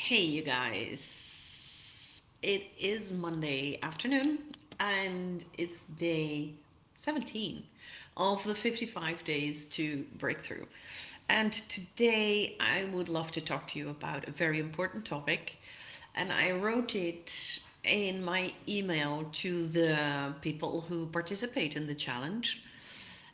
Hey, you guys. It is Monday afternoon and it's day 17 of the 55 days to breakthrough. And today I would love to talk to you about a very important topic. And I wrote it in my email to the people who participate in the challenge.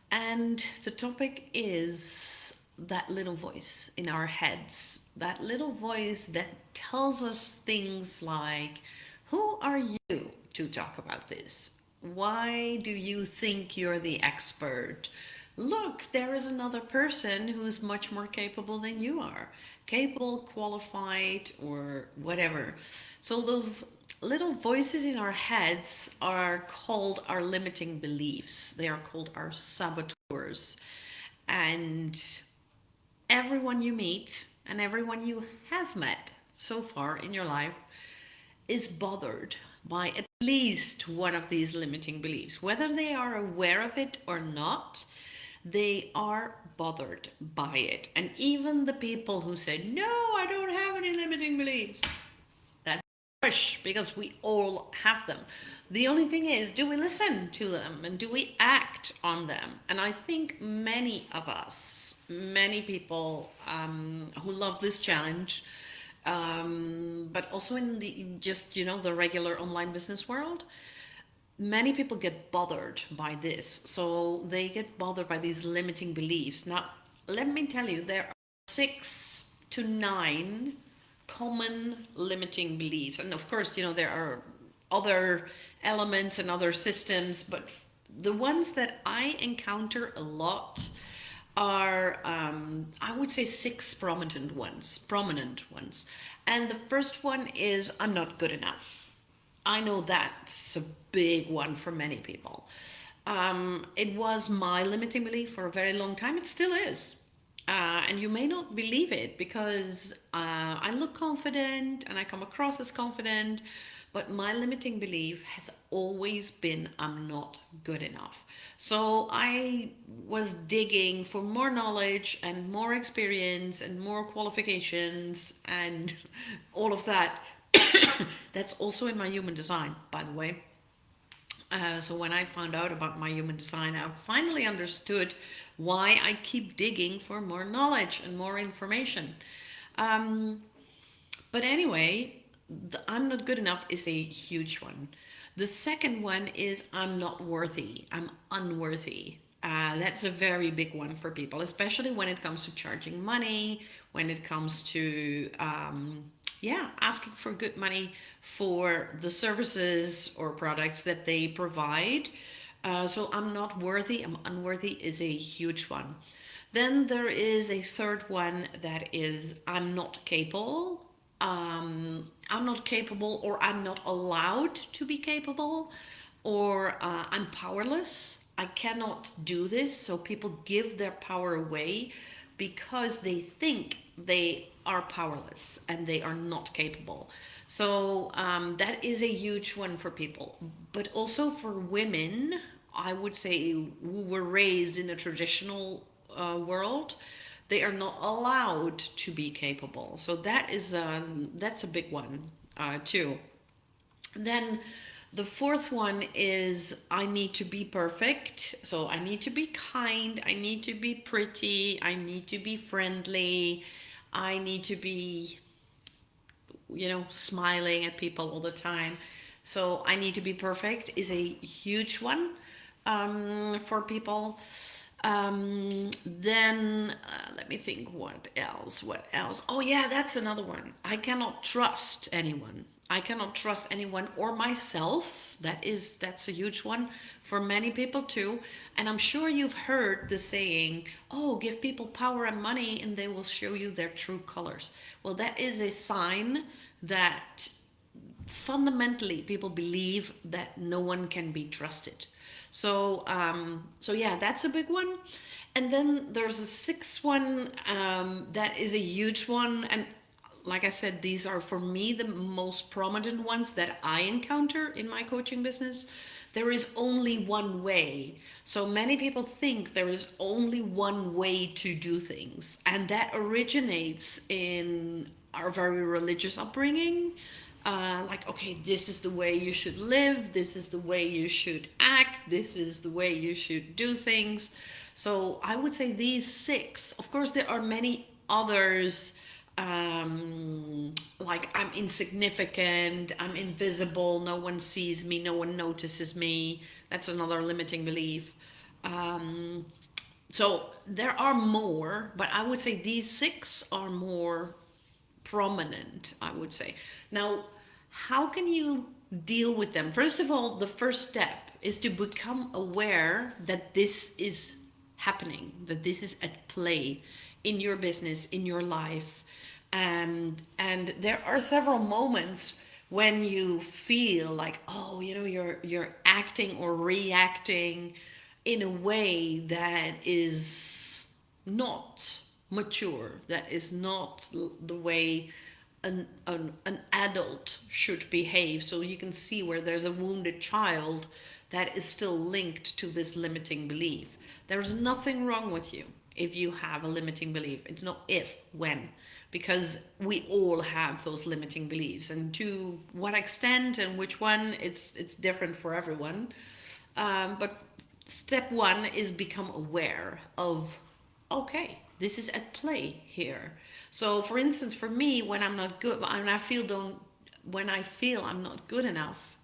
And the topic is that little voice in our heads, that little voice that tells us things like, who are you to talk about this? Why do you think you're the expert? Look, there is another person who is much more capable than you are. Capable, qualified, or whatever. So those little voices in our heads are called our limiting beliefs. They are called our saboteurs. And everyone you meet and everyone you have met so far in your life is bothered by at least one of these limiting beliefs. Whether they are aware of it or not, they are bothered by it. And even the people who say, no, I don't have any limiting beliefs, that's push because we all have them. The only thing is, do we listen to them and do we act on them? And I think many of us, many people who love this challenge, but also in the just the regular online business world, many people get bothered by this. So they get bothered by these limiting beliefs. Now, let me tell you, there are 6 to 9 common limiting beliefs. And of course, there are other elements and other systems, but the ones that I encounter a lot are, I would say, 6 prominent ones. And the first one is, I'm not good enough. I know that's a big one for many people. It was my limiting belief for a very long time. It still is. And you may not believe it because I look confident and I come across as confident, but my limiting belief has always been I'm not good enough. So I was digging for more knowledge and more experience and more qualifications and all of that. That's also in my human design, by the way. So when I found out about my human design, I finally understood why I keep digging for more knowledge and more information. Um, but anyway, I'm not good enough is a huge one. The second one is I'm not worthy. I'm unworthy. That's a very big one for people, especially when it comes to charging money, when it comes to asking for good money for the services or products that they provide. So I'm not worthy, I'm unworthy is a huge one. Then there is a third one that is I'm not capable. I'm not capable, or I'm not allowed to be capable, or I'm powerless. I cannot do this. So people give their power away because they think they are powerless and they are not capable. So that is a huge one for people. But also for women, I would say who were raised in a traditional world, they are not allowed to be capable. So that's a big one too. Then the fourth one is I need to be perfect. So I need to be kind. I need to be pretty. I need to be friendly. I need to be, smiling at people all the time. So I need to be perfect is a huge one for people. Then let me think what else. What else? Oh yeah, that's another one. I cannot trust anyone. I cannot trust anyone or myself. That's a huge one for many people too. And I'm sure you've heard the saying, "Oh, give people power and money and they will show you their true colors." Well, that is a sign that fundamentally people believe that no one can be trusted. So yeah, that's a big one. And then there's a sixth one that is a huge one. And like I said, these are for me the most prominent ones that I encounter in my coaching business. There is only one way. So many people think there is only one way to do things. And that originates in our very religious upbringing. Like, okay, this is the way you should live, this is the way you should act, this is the way you should do things. So I would say these six. Of course, there are many others, like I'm insignificant, I'm invisible, no one sees me, no one notices me. That's another limiting belief. Um, so there are more, but I would say these six are more prominent, I would say. Now, how can you deal with them? First of all, the first step is to become aware that this is happening, that this is at play in your business, in your life. And there are several moments when you feel like, oh, you're acting or reacting in a way that is not mature, that is not the way an adult should behave. So you can see where there's a wounded child that is still linked to this limiting belief. There's nothing wrong with you if you have a limiting belief. It's not if, when, because we all have those limiting beliefs, and to what extent and which one, it's different for everyone. But step one is become aware of, okay, this is at play here. So for instance, for me, when I'm not good, when I feel I'm not good enough,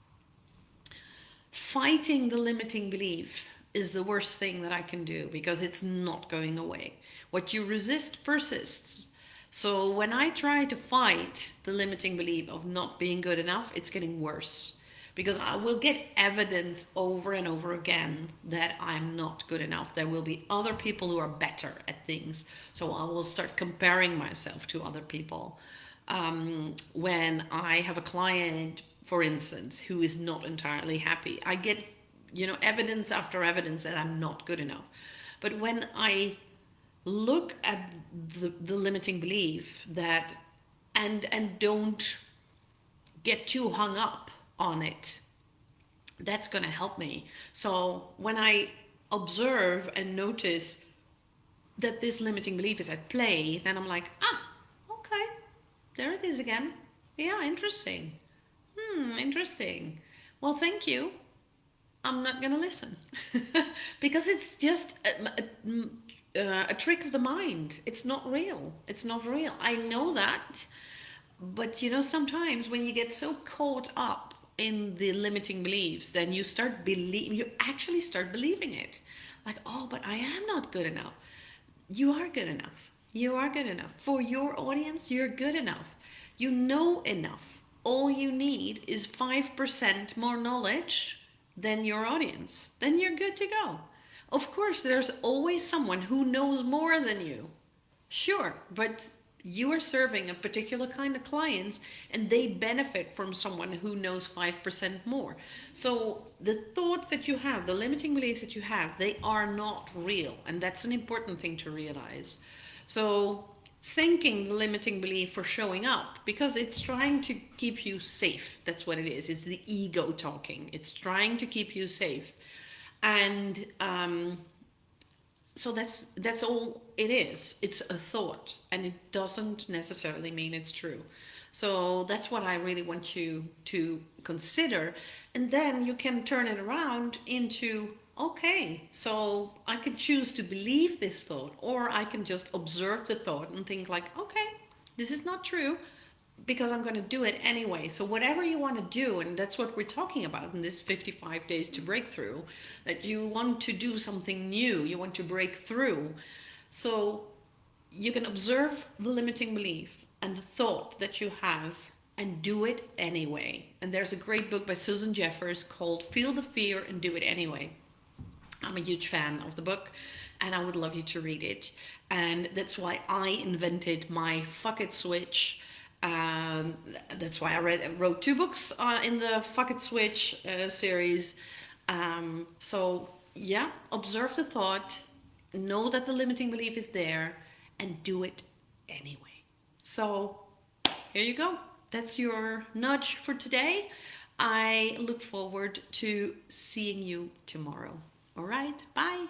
fighting the limiting belief is the worst thing that I can do, because it's not going away. What you resist persists. So when I try to fight the limiting belief of not being good enough, it's getting worse, because I will get evidence over and over again that I'm not good enough. There will be other people who are better at things. So I will start comparing myself to other people. When I have a client, for instance, who is not entirely happy, I get, evidence after evidence that I'm not good enough. But when I look at the limiting belief that, and don't get too hung up on it, that's going to help me. So when I observe and notice that this limiting belief is at play, then I'm like, okay, there it is again. Yeah, interesting. Interesting. Well, thank you. I'm not going to listen. Because it's just a trick of the mind. It's not real. It's not real. I know that. But sometimes when you get so caught up in the limiting beliefs, then you actually start believing it. Like, oh, but I am not good enough. You are good enough. You are good enough. For your audience, you're good enough. You know enough. All you need is 5% more knowledge than your audience. Then you're good to go. Of course, there's always someone who knows more than you. Sure, but you are serving a particular kind of clients, and they benefit from someone who knows 5% more. So the thoughts that you have, the limiting beliefs that you have, they are not real. And that's an important thing to realize. So thinking the limiting belief for showing up, because it's trying to keep you safe. That's what it is. It's the ego talking. It's trying to keep you safe. And so that's all it is. It's a thought, and it doesn't necessarily mean it's true. So that's what I really want you to consider. And then you can turn it around into, okay, so I can choose to believe this thought, or I can just observe the thought and think like, okay, this is not true, because I'm going to do it anyway. So whatever you want to do, and that's what we're talking about in this 55 days to breakthrough, that you want to do something new, you want to break through. So you can observe the limiting belief and the thought that you have and do it anyway. And there's a great book by Susan Jeffers called Feel the Fear and Do It Anyway. I'm a huge fan of the book, and I would love you to read it. And that's why I invented my Fuck It Switch. That's why I wrote 2 books in the Fuck It Switch series. So yeah, observe the thought, know that the limiting belief is there, and do it anyway. So here you go. That's your nudge for today. I look forward to seeing you tomorrow. All right, bye.